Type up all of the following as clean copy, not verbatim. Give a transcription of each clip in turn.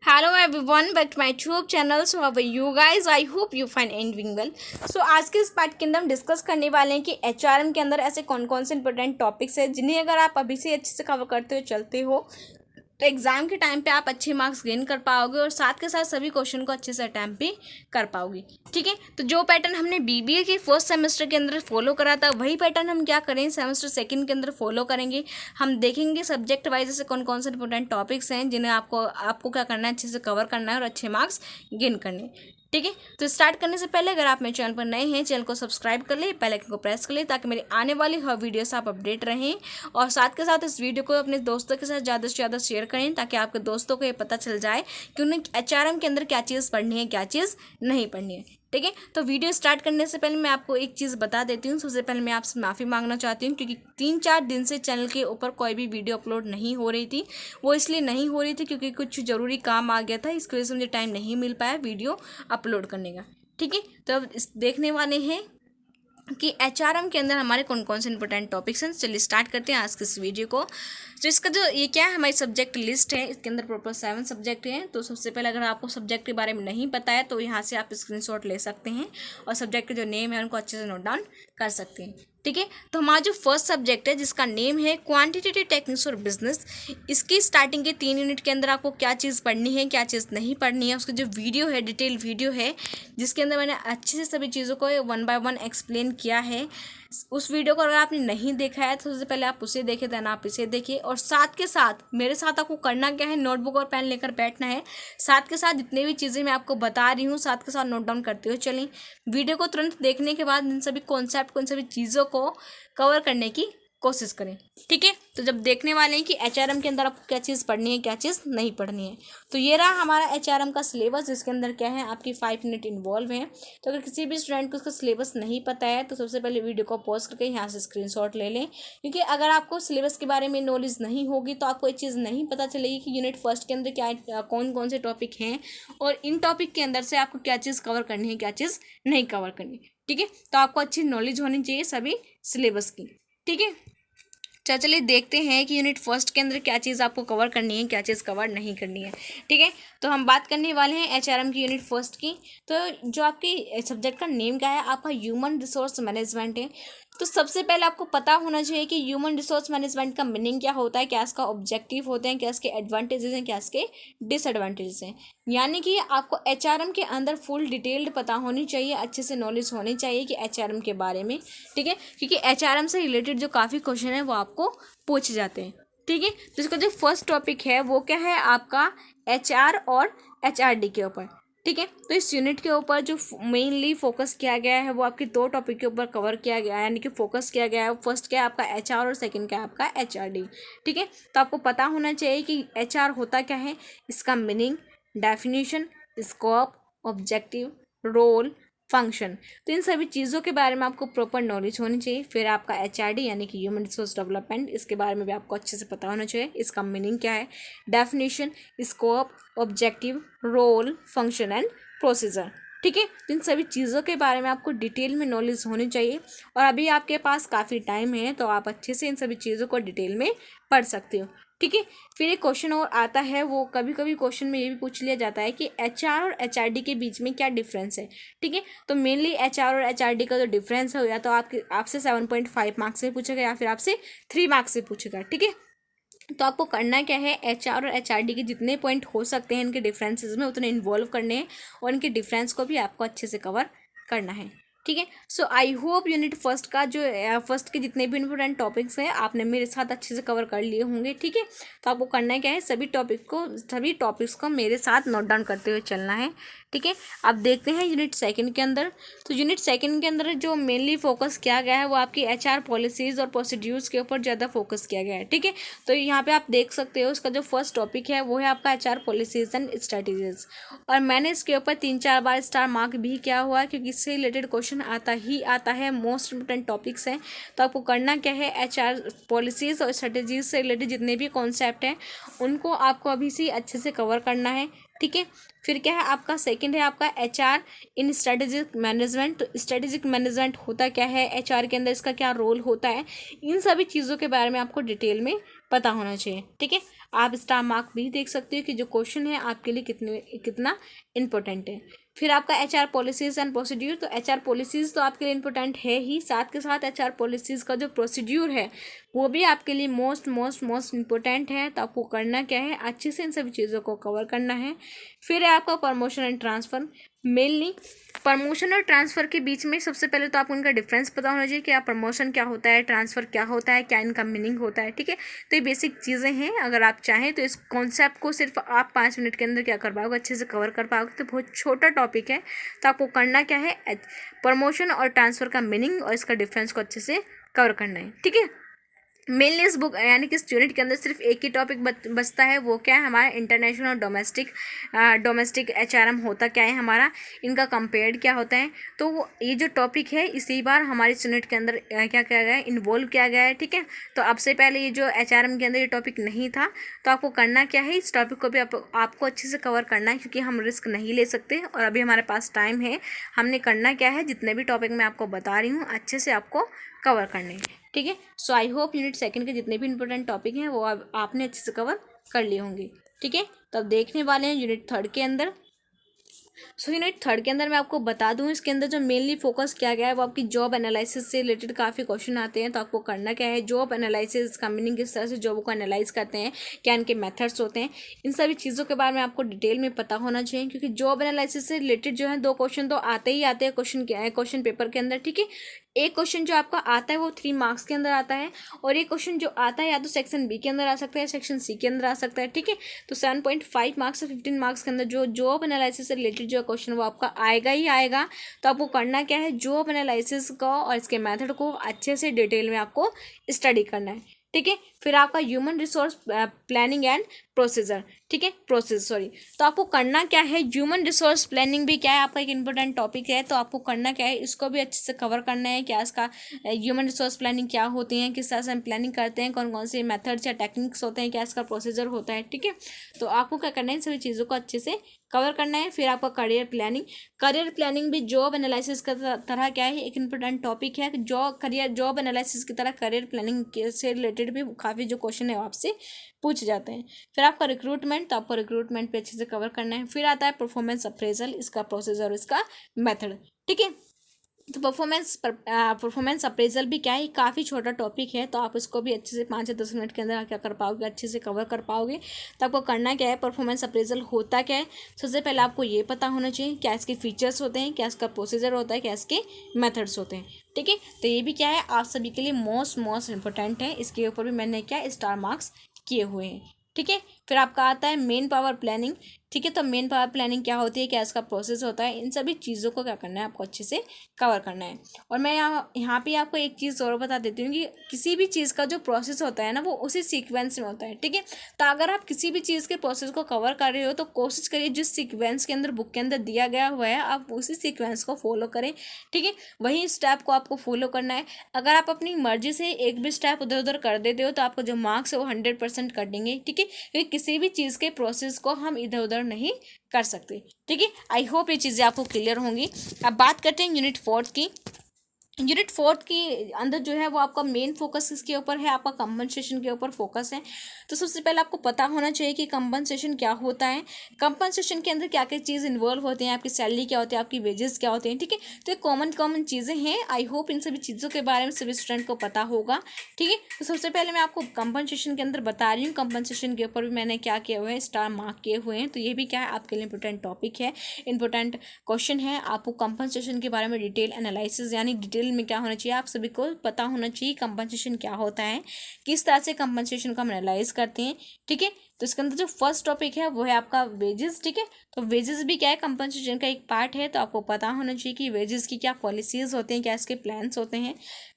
Hello everyone, back to my YouTube channel. So how are you guys? I hope you find and doing well. So आज के इस part के अंदर हम discuss करने वाले हैं कि एचआरएम के अंदर ऐसे कौन कौन से इंपॉर्टेंट टॉपिक्स है जिन्हें अगर आप अभी से अच्छे से कवर करते हुए चलते हो तो एग्ज़ाम के टाइम पे आप अच्छे मार्क्स गेन कर पाओगे और साथ के साथ सभी क्वेश्चन को अच्छे से अटैम्प्ट भी कर पाओगे। ठीक है, तो जो पैटर्न हमने बीबीए के फर्स्ट सेमेस्टर के अंदर फॉलो करा था वही पैटर्न हम क्या करें सेमेस्टर सेकंड के अंदर फॉलो करेंगे। हम देखेंगे सब्जेक्ट वाइज से कौन कौन से इंपॉर्टेंट टॉपिक्स हैं जिन्हें आपको क्या करना है, अच्छे से कवर करना है और अच्छे मार्क्स गेन करने हैं। ठीक है, तो स्टार्ट करने से पहले अगर आप मेरे चैनल पर नए हैं, चैनल को सब्सक्राइब कर ले, बेल आइकन को प्रेस कर ले ताकि मेरी आने वाली हर वीडियो से आप अपडेट रहें। और साथ के साथ इस वीडियो को अपने दोस्तों के साथ ज़्यादा से ज़्यादा शेयर करें ताकि आपके दोस्तों को ये पता चल जाए कि उन्हें एचआरएम के अंदर क्या चीज़ पढ़नी है, क्या चीज़ नहीं पढ़नी है। ठीक है, तो वीडियो स्टार्ट करने से पहले मैं आपको एक चीज़ बता देती हूँ। सबसे पहले मैं आपसे माफ़ी मांगना चाहती हूँ क्योंकि 3-4 दिन से चैनल के ऊपर कोई भी वीडियो अपलोड नहीं हो रही थी। वो इसलिए नहीं हो रही थी क्योंकि कुछ ज़रूरी काम आ गया था, इसकी वजह से मुझे टाइम नहीं मिल पाया वीडियो अपलोड करने का। ठीक है, तो अब देखने वाले हैं कि एचआरएम के अंदर हमारे कौन कौन से इंपॉर्टेंट टॉपिक्स हैं। चलिए स्टार्ट करते हैं आज के इस वीडियो को। तो इसका जो ये क्या है, हमारी सब्जेक्ट लिस्ट है, इसके अंदर प्रॉपर 7 सब्जेक्ट हैं। तो सबसे पहले अगर आपको सब्जेक्ट के बारे में नहीं पता है तो यहाँ से आप स्क्रीनशॉट ले सकते हैं और सब्जेक्ट के जो नेम है उनको अच्छे से नोट डाउन कर सकते हैं। ठीक है, तो हमारा जो फर्स्ट सब्जेक्ट है जिसका नेम है क्वांटिटेटिव टेक्निक्स और बिजनेस, इसकी स्टार्टिंग के 3 यूनिट के अंदर आपको क्या चीज़ पढ़नी है, क्या चीज़ नहीं पढ़नी है, उसका जो वीडियो है, डिटेल वीडियो है जिसके अंदर मैंने अच्छे से सभी चीज़ों को 1 बाय 1 एक्सप्लेन किया है। उस वीडियो को अगर आपने नहीं देखा है तो सबसे पहले आप उसे देखें, देन आप इसे देखिए। और साथ के साथ मेरे साथ आपको करना क्या है, नोटबुक और पेन लेकर बैठना है। साथ के साथ जितने भी चीज़ें मैं आपको बता रही हूँ साथ के साथ नोट डाउन करते हुए चलें। वीडियो को तुरंत देखने के बाद इन सभी कॉन्सेप्ट को, इन सभी चीज़ों को कवर करने की कोशिश करें। ठीक है, तो जब देखने वाले हैं कि एचआरएम के अंदर आपको क्या चीज़ पढ़नी है, क्या चीज़ नहीं पढ़नी है, तो ये रहा हमारा एचआरएम का सिलेबस जिसके अंदर क्या है, आपकी 5 यूनिट इन्वॉल्व हैं। तो अगर किसी भी स्टूडेंट को उसका सिलेबस नहीं पता है तो सबसे पहले वीडियो को पॉज करके यहाँ से स्क्रीनशॉट ले लें, क्योंकि अगर आपको सिलेबस के बारे में नॉलेज नहीं होगी तो आपको ये चीज़ नहीं पता चलेगी कि यूनिट फर्स्ट के अंदर क्या कौन कौन से टॉपिक हैं और इन टॉपिक के अंदर से आपको क्या चीज़ कवर करनी है, क्या चीज़ नहीं कवर करनी। ठीक है, तो आपको अच्छी नॉलेज होनी चाहिए सभी सिलेबस की। ठीक है, चलिए देखते हैं कि यूनिट फर्स्ट के अंदर क्या चीज़ आपको कवर करनी है, क्या चीज़ कवर नहीं करनी है। ठीक है, तो हम बात करने वाले हैं एचआरएम की यूनिट फर्स्ट की। तो जो आपकी सब्जेक्ट का नेम क्या है, आपका ह्यूमन रिसोर्स मैनेजमेंट है। तो सबसे पहले आपको पता होना चाहिए कि ह्यूमन रिसोर्स मैनेजमेंट का मीनिंग क्या होता है, क्या इसका ऑब्जेक्टिव होते हैं, क्या इसके एडवांटेजेस हैं, क्या इसके डिसएडवांटेजेस हैं। यानी कि आपको एचआरएम के अंदर फुल डिटेल्ड पता होनी चाहिए, अच्छे से नॉलेज होनी चाहिए कि एचआरएम के बारे में। ठीक है, क्योंकि एचआरएम से रिलेटेड जो काफ़ी क्वेश्चन है वो आपको पूछे जाते हैं। ठीक है, तो इसका जो फर्स्ट टॉपिक है वो क्या है, आपका एचआर और एचआरडी के ऊपर। ठीक है, तो इस यूनिट के ऊपर जो मेनली फोकस किया गया है वो आपके 2 टॉपिक के ऊपर कवर किया गया है, यानी कि फोकस किया गया है। फर्स्ट क्या है आपका एचआर और सेकंड क्या है आपका एचआरडी। ठीक है, तो आपको पता होना चाहिए कि एचआर होता क्या है, इसका meaning, definition, scope, objective, role, function. तो इन सभी चीज़ों के बारे में आपको प्रॉपर नॉलेज होनी चाहिए। फिर आपका एचआरडी यानी कि ह्यूमन रिसोर्स डेवलपमेंट, इसके बारे में भी आपको अच्छे से पता होना चाहिए, इसका मीनिंग क्या है, definition, scope, objective, role, function and procedure. ठीक है, तो इन सभी चीज़ों के बारे में आपको डिटेल में नॉलेज होनी चाहिए और अभी आपके पास काफ़ी टाइम है तो आप अच्छे से इन सभी चीज़ों को डिटेल में पढ़ सकते हो। ठीक है, फिर एक क्वेश्चन और आता है, वो कभी कभी क्वेश्चन में ये भी पूछ लिया जाता है कि एचआर और एचआरडी के बीच में क्या डिफरेंस है। ठीक है, तो मेनली एचआर और एचआरडी का जो डिफरेंस है या तो आपसे 7.5 मार्क्स से पूछेगा या फिर आपसे 3 मार्क्स से पूछेगा। ठीक है, तो आपको करना क्या है, एचआर और एचआरडी के जितने पॉइंट हो सकते हैं इनके डिफरेंसेस में उतने इन्वॉल्व करने हैं और इनके डिफरेंस को भी आपको अच्छे से कवर करना है। ठीक है, सो आई होप यूनिट फर्स्ट का जो फर्स्ट के जितने भी इंपॉर्टेंट टॉपिक्स हैं आपने मेरे साथ अच्छे से कवर कर लिए होंगे। ठीक है, तो आपको करना क्या है, सभी टॉपिक्स को मेरे साथ नोट डाउन करते हुए चलना है। ठीक है, अब देखते हैं यूनिट सेकंड के अंदर। तो यूनिट सेकंड के अंदर जो मेनली फोकस किया गया है वो आपकी एचआर पॉलिसीज़ और प्रोसीड्यूर्स के ऊपर ज़्यादा फोकस किया गया है। ठीक है, तो यहाँ पे आप देख सकते हो उसका जो फर्स्ट टॉपिक है वो है आपका एचआर पॉलिसीज़ एंड स्ट्रेटजीज, और मैंने इसके ऊपर 3-4 बार स्टार मार्क भी किया हुआ है क्योंकि इससे रिलेटेड क्वेश्चन आता है, मोस्ट इंपोर्टेंट टॉपिक्स हैं। तो आपको करना क्या है, एचआर पॉलिसीज़ और स्ट्रेटजीज से रिलेटेड जितने भी कॉन्सेप्ट हैं उनको आपको अभी से अच्छे से कवर करना है। ठीक है, फिर क्या है आपका सेकंड है आपका एचआर इन स्ट्रेटेजिक मैनेजमेंट। तो स्ट्रेटेजिक मैनेजमेंट होता क्या है, एचआर के अंदर इसका क्या रोल होता है, इन सभी चीज़ों के बारे में आपको डिटेल में पता होना चाहिए। ठीक है, आप स्टार मार्क भी देख सकते हो कि जो क्वेश्चन है आपके लिए कितना इंपॉर्टेंट है। फिर आपका HR पॉलिसीज एंड प्रोसीड्यूर, तो HR पॉलिसीज तो आपके लिए इंपॉर्टेंट है ही, साथ के साथ HR पॉलिसीज का जो प्रोसीड्यूर है वो भी आपके लिए मोस्ट इंपॉर्टेंट है। तो आपको करना क्या है, अच्छे से इन सभी चीज़ों को कवर करना है। फिर है आपका promotion and transfer. Mainly promotion और ट्रांसफ़र के बीच में सबसे पहले तो आपको उनका डिफरेंस पता होना चाहिए कि आप प्रमोशन क्या होता है, ट्रांसफ़र क्या होता है, क्या इनका मीनिंग होता है, ठीक है। तो ये बेसिक चीज़ें हैं, अगर आप चाहें तो इस कॉन्सेप्ट को सिर्फ आप 5 मिनट के अंदर क्या कर पाओगे, अच्छे से कवर कर पाओगे। तो बहुत छोटा टॉपिक है, तो आपको करना क्या है, प्रमोशन और ट्रांसफ़र का मीनिंग और इसका डिफरेंस को अच्छे से कवर करना है, ठीक है। मेनली इस बुक यानी कि इस यूनिट के अंदर सिर्फ एक ही टॉपिक बचता है, वो क्या है हमारा इंटरनेशनल और डोमेस्टिक HRM होता क्या है हमारा, इनका कंपेयर्ड क्या होता है। तो ये जो टॉपिक है इसी बार हमारे इस यूनिट के अंदर क्या किया गया है, इन्वॉल्व किया गया है, ठीक है। तो अब से पहले ये जो HRM के अंदर ये टॉपिक नहीं था, तो आपको करना क्या है, इस टॉपिक को भी आपको अच्छे से कवर करना है, क्योंकि हम रिस्क नहीं ले सकते और अभी हमारे पास टाइम है। हमने करना क्या है, जितने भी टॉपिक मैं आपको बता रही हूँ अच्छे से आपको कवर करने हैं, ठीक है। सो आई होप यूनिट सेकंड के जितने भी इंपॉर्टेंट टॉपिक हैं वो आपने अच्छे से कवर कर लिए होंगे, ठीक है। तो अब देखने वाले हैं यूनिट थर्ड के अंदर। सो यूनिट थर्ड के अंदर मैं आपको बता दूं, इसके अंदर जो मेनली फोकस किया गया है वो आपकी जॉब एनालिसिस से रिलेटेड काफ़ी क्वेश्चन आते हैं। तो आपको करना क्या है, जॉब एनालिसिस का मीनिंग, किस तरह से जॉब को एनालाइज करते हैं, क्या इनके मेथड्स होते हैं, इन सभी चीज़ों के बारे में आपको डिटेल में पता होना चाहिए। क्योंकि जॉब एनालिसिस से रिलेटेड जो है 2 क्वेश्चन तो आते ही आते हैं क्वेश्चन पेपर के अंदर, ठीक है। एक क्वेश्चन जो आपका आता है वो 3 मार्क्स के अंदर आता है, और एक क्वेश्चन जो आता है या तो सेक्शन बी के अंदर आ सकता है, सेक्शन सी के अंदर आ सकता है, ठीक है। तो 7.5 मार्क्स से 15 मार्क्स के अंदर जो जॉब एनालिसिस से रिलेटेड जो क्वेश्चन वो आपका आएगा ही आएगा। तो आपको करना क्या है, जॉब एनालिसिस को और इसके मेथड को अच्छे से डिटेल में आपको स्टडी करना है, ठीक है। फिर आपका human resource planning and procedure, ठीक है, तो आपको करना क्या है, ह्यूमन रिसोर्स प्लानिंग भी क्या है आपका एक इंपॉर्टेंट टॉपिक है। तो आपको करना क्या है, इसको भी अच्छे से कवर करना है, क्या इसका ह्यूमन रिसोर्स प्लानिंग क्या होती है, किस तरह से हम प्लानिंग करते हैं, कौन कौन से मेथड्स या टेक्निक्स होते हैं, क्या इसका प्रोसीजर होता है, ठीक है। तो आपको क्या करना है, इन सभी चीज़ों को अच्छे से कवर करना है। फिर आपका करियर प्लानिंग भी जॉब एनालिसिस का तरह क्या है एक इंपॉर्टेंट टॉपिक है। जॉब एनालिसिस की तरह करियर प्लानिंग से रिलेटेड भी काफ़ी जो क्वेश्चन है आपसे पूछ जाते हैं। फिर आपका रिक्रूटमेंट, तो आपको रिक्रूटमेंट पे अच्छे से कवर करना है। फिर आता है परफॉर्मेंस अप्रेजल, इसका प्रोसेस और इसका मेथड, ठीक है। तो परफॉर्मेंस अप्रेजल भी क्या है, काफ़ी छोटा टॉपिक है, तो आप इसको भी अच्छे से 5 से 10 मिनट के अंदर क्या कर पाओगे, अच्छे से कवर कर पाओगे। तो आपको करना क्या है, परफॉर्मेंस अप्रेजल होता क्या है, सबसे पहले आपको ये पता होना चाहिए क्या इसके फीचर्स होते हैं, क्या इसका प्रोसीजर होता है, क्या इसके मेथड्स होते हैं, ठीक है। तो ये भी क्या है आप सभी के लिए मोस्ट इंपॉर्टेंट है, इसके ऊपर भी मैंने क्या स्टार मार्क्स किए हुए हैं, ठीक है। फिर आपका आता है मेन पावर प्लानिंग, ठीक है। तो मेन पावर प्लानिंग क्या होती है, क्या इसका प्रोसेस होता है, इन सभी चीज़ों को क्या करना है आपको अच्छे से कवर करना है। और मैं यहाँ पे आपको एक चीज़ और बता देती हूँ कि किसी भी चीज़ का जो प्रोसेस होता है ना वो उसी सीक्वेंस में होता है, ठीक है। तो अगर आप किसी भी चीज़ के प्रोसेस को कवर कर रहे हो तो कोशिश करिए जिस सीक्वेंस के अंदर बुक के अंदर दिया गया हुआ है आप उसी सीक्वेंस को फॉलो करें, ठीक है। वही स्टेप को आपको फॉलो करना है। अगर आप अपनी मर्जी से एक भी स्टेप उधर उधर कर देते हो तो आपको जो मार्क्स है वो 100% कट देंगे, ठीक है। क्योंकि किसी भी चीज़ के प्रोसेस को हम इधर उधर नहीं कर सकते, ठीक है। आई होप ये चीज़ें आपको क्लियर होंगी। अब बात करते हैं यूनिट 4 की। यूनिट 4 के अंदर जो है वो आपका मेन फोकस किसके ऊपर है, आपका कंपनसेशन के ऊपर फोकस है। तो सबसे पहले आपको पता होना चाहिए कि कंपनसेशन क्या होता है, कंपनसेशन के अंदर क्या क्या चीज़ इन्वॉल्व होती हैं, आपकी सैलरी क्या होती है, आपकी वेजेस क्या होते हैं, ठीक है। तो ये कॉमन चीज़ें हैं। आई होप इन सभी चीज़ों के बारे में सभी स्टूडेंट को पता होगा, ठीक है। तो सबसे पहले मैं आपको कंपनसेशन के अंदर बता रही हूँ, कंपनसेशन के ऊपर भी मैंने क्या किया हुआ है, स्टार मार्क किए हुए हैं। तो ये भी क्या है आपके लिए इंपॉर्टेंट टॉपिक है, इंपॉर्टेंट क्वेश्चन है। आपको कंपनसेशन के बारे में डिटेल एनालिसिस यानी डिटेल में क्या होना चाहिए, आप सभी को पता होना चाहिए कंपनसेशन क्या होता है, किस तरह से कंपनसेशन को हम एनालाइज करते हैं, ठीक है। तो इसके अंदर जो फर्स्ट टॉपिक है वो है आपका वेजेस, ठीक है। तो वेजेस भी क्या है कंपनसेशन का एक पार्ट है। तो आपको पता होना चाहिए कि वेजेस की क्या पॉलिसीज होते हैं, क्या इसके प्लान्स होते हैं।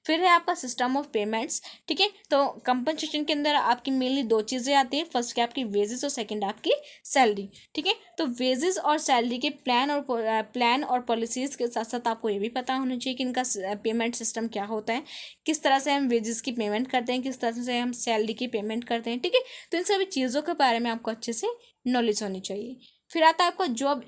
फिर है आपका सिस्टम ऑफ पेमेंट्स, ठीक है। तो कंपनसेशन के अंदर आपकी मेनली 2 चीज़ें आती है, फर्स्ट क्या आपकी वेजेस और सेकंड आपकी सैलरी, ठीक है। तो वेजेस और सैलरी के प्लान और पॉलिसीज के साथ साथ आपको ये भी पता होना चाहिए कि इनका पेमेंट सिस्टम क्या होता है, किस तरह से हम वेजेस की पेमेंट करते हैं, किस तरह से हम सैलरी की पेमेंट करते हैं, ठीक है। तो इन सभी चीज़ों के बारे में आपको अच्छे से नॉलेज होनी चाहिए। फिर आता है आपका जॉब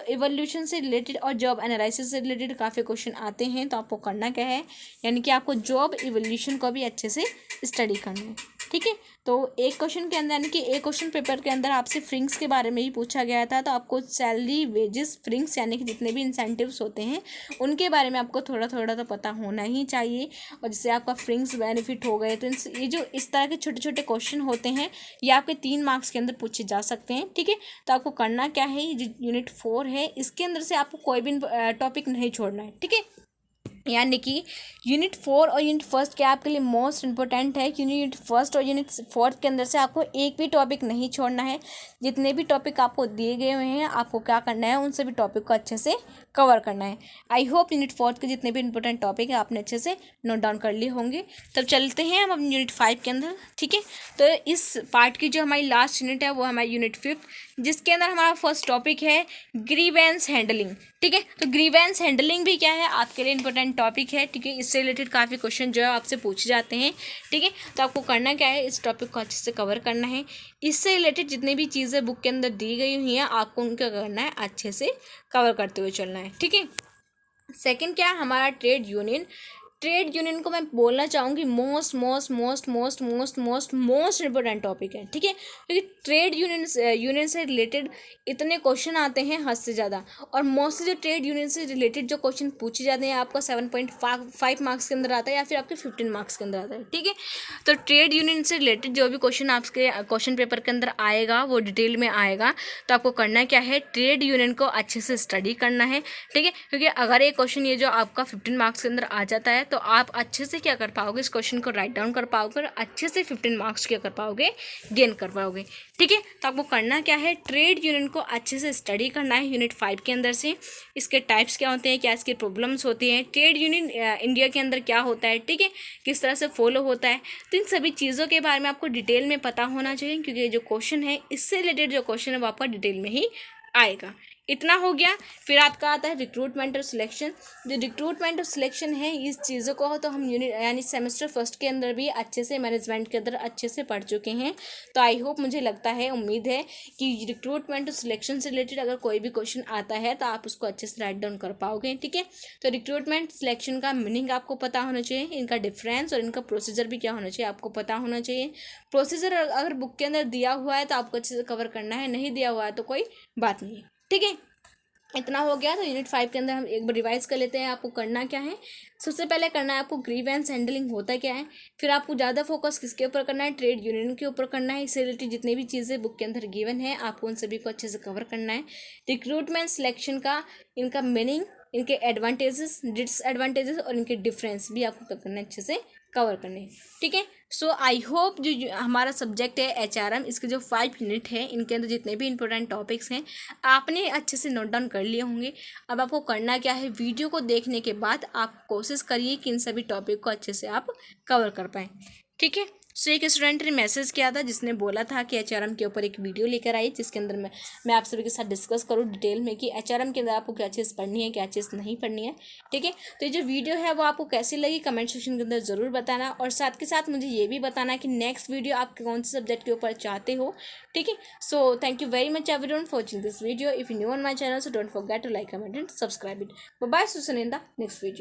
इवोल्यूशन से रिलेटेड और जॉब एनालिसिस से रिलेटेड काफ़ी क्वेश्चन आते हैं। तो आपको करना क्या है, यानी कि आपको जॉब इवोल्यूशन को भी अच्छे से स्टडी करना है, ठीक है। तो एक क्वेश्चन के अंदर यानी कि एक क्वेश्चन पेपर के अंदर आपसे फ्रिंक्स के बारे में ही पूछा गया था, तो आपको सैलरी, वेजेस, फ्रिंक्स यानी कि जितने भी इंसेंटिव्स होते हैं उनके बारे में आपको थोड़ा थोड़ा तो पता होना ही चाहिए। और जिससे आपका फ्रिंक्स बेनिफिट हो गए, तो ये जो इस तरह के छोटे छोटे क्वेश्चन होते हैं ये आपके 3 मार्क्स के अंदर पूछे जा सकते हैं। ठीक है, तो आपको करना क्या है, ये जो यूनिट 4 है इसके अंदर से आपको कोई भी टॉपिक नहीं छोड़ना है। ठीक है, यानी कि यूनिट 4 और यूनिट फर्स्ट क्या आपके लिए मोस्ट इंपॉर्टेंट है, क्योंकि यूनिट फर्स्ट और यूनिट फोर्थ के अंदर से आपको एक भी टॉपिक नहीं छोड़ना है। जितने भी टॉपिक आपको दिए गए हुए हैं आपको क्या करना है, उन सभी टॉपिक को अच्छे से कवर करना है। आई होप यूनिट फोर्थ के जितने भी इंपॉर्टेंट टॉपिक है आपने अच्छे से नोट डाउन कर लिए होंगे। तब चलते हैं हम अपनी यूनिट 5 के अंदर। ठीक है, तो इस पार्ट की जो हमारी लास्ट यूनिट है वो हमारी यूनिट 5, जिसके अंदर हमारा फर्स्ट टॉपिक है ग्रीवेंस हैंडलिंग। ठीक है, तो ग्रीवेंस हैंडलिंग भी क्या है, आपके लिए इंपॉर्टेंट टॉपिक है। ठीक है, इससे रिलेटेड काफ़ी क्वेश्चन जो है आपसे पूछे जाते हैं। ठीक है, तो आपको करना क्या है, इस टॉपिक को अच्छे से कवर करना है। इससे रिलेटेड जितनी भी चीज़ें बुक के अंदर दी गई हुई हैं आपको उनका करना है, अच्छे से कवर करते हुए चलना है। ठीक है, सेकंड क्या है हमारा ट्रेड यूनियन। ट्रेड यूनियन को मैं बोलना चाहूँगी most most most most most most most important topic है। ठीक है, क्योंकि ट्रेड यूनियन से रिलेटेड इतने क्वेश्चन आते हैं हद से ज़्यादा, और मोस्टली जो ट्रेड यूनियन से रिलेटेड जो क्वेश्चन पूछे जाते हैं आपका 7.5 मार्क्स के अंदर आता है या फिर आपके 15 मार्क्स के अंदर आता है। ठीक है, तो ट्रेड यूनियन से रिलेटेड जो भी क्वेश्चन आपके क्वेश्चन पेपर के अंदर आएगा वो डिटेल में आएगा। तो आपको करना क्या है, ट्रेड यूनियन को अच्छे से स्टडी करना है। ठीक है, क्योंकि अगर एक क्वेश्चन ये जो आपका 15 मार्क्स के अंदर आ जाता है तो आप अच्छे से क्या कर पाओगे, इस क्वेश्चन को राइट डाउन कर पाओगे और अच्छे से 15 मार्क्स क्या कर पाओगे, गेन कर पाओगे। ठीक है, तो आपको करना क्या है, ट्रेड यूनियन को अच्छे से स्टडी करना है यूनिट 5 के अंदर से। इसके टाइप्स क्या होते हैं, क्या इसकी प्रॉब्लम्स होती हैं, ट्रेड यूनियन इंडिया के अंदर क्या होता है, ठीक है, किस तरह से फॉलो होता है, तो इन सभी चीज़ों के बारे में आपको डिटेल में पता होना चाहिए। क्योंकि ये जो क्वेश्चन है इससे रिलेटेड जो क्वेश्चन है वो आपका डिटेल में ही आएगा। इतना हो गया। फिर आपका आता है रिक्रूटमेंट और सिलेक्शन। जो रिक्रूटमेंट और सिलेक्शन है इस चीज़ों को तो हम यूनिट यानी सेमेस्टर फर्स्ट के अंदर भी अच्छे से मैनेजमेंट के अंदर अच्छे से पढ़ चुके हैं। तो आई होप, मुझे लगता है, उम्मीद है कि रिक्रूटमेंट और सिलेक्शन से रिलेटेड अगर कोई भी क्वेश्चन आता है तो आप उसको अच्छे से राइट डाउन कर पाओगे। ठीक है, तो रिक्रूटमेंट सिलेक्शन का मीनिंग आपको पता होना चाहिए, इनका डिफरेंस और इनका प्रोसीजर भी क्या होना चाहिए आपको पता होना चाहिए। प्रोसीजर अगर बुक के अंदर दिया हुआ है तो आपको अच्छे से कवर करना है, नहीं दिया हुआ है तो कोई बात नहीं है। ठीक है, इतना हो गया। तो यूनिट 5 के अंदर हम एक बार रिवाइज कर लेते हैं। आपको करना क्या है, सबसे पहले करना है आपको ग्रीवेंस हैंडलिंग होता क्या है। फिर आपको ज़्यादा फोकस किसके ऊपर करना है, ट्रेड यूनियन के ऊपर करना है। इससे रिलेटेड जितनी भी चीज़ें बुक के अंदर गिवन है आपको उन सभी को अच्छे से कवर करना है। रिक्रूटमेंट सिलेक्शन का इनका मीनिंग, इनके एडवांटेजेस, डिसएडवांटेजेस और इनके डिफरेंस भी आपको करना है, अच्छे से कवर करने। ठीक है, सो आई होप जो हमारा सब्जेक्ट है HRM, इसके जो 5 यूनिट है इनके अंदर जितने भी इंपॉर्टेंट टॉपिक्स हैं आपने अच्छे से नोट डाउन कर लिए होंगे। अब आपको करना क्या है, वीडियो को देखने के बाद आप कोशिश करिए कि इन सभी टॉपिक को अच्छे से आप कवर कर पाएँ। ठीक है, सो एक स्टूडेंट ने मैसेज किया था जिसने बोला था कि HRM के ऊपर एक वीडियो लेकर आई, जिसके अंदर मैं आप सभी के साथ डिस्कस करूँ डिटेल में कि HRM के अंदर आपको क्या चीज़ पढ़नी है, क्या चीज़ नहीं पढ़नी है। ठीक है, तो ये जो वीडियो है वो आपको कैसी लगी कमेंट सेक्शन के अंदर ज़रूर बताना, और साथ के साथ मुझे ये भी बताना कि नेक्स्ट वीडियो आप कौन से सब्जेक्ट के ऊपर चाहते हो। ठीक है, so thank you very much everyone for watching this video. If you new on my channel so don't forget to like, comment and subscribe it. Bye, see you in the next video.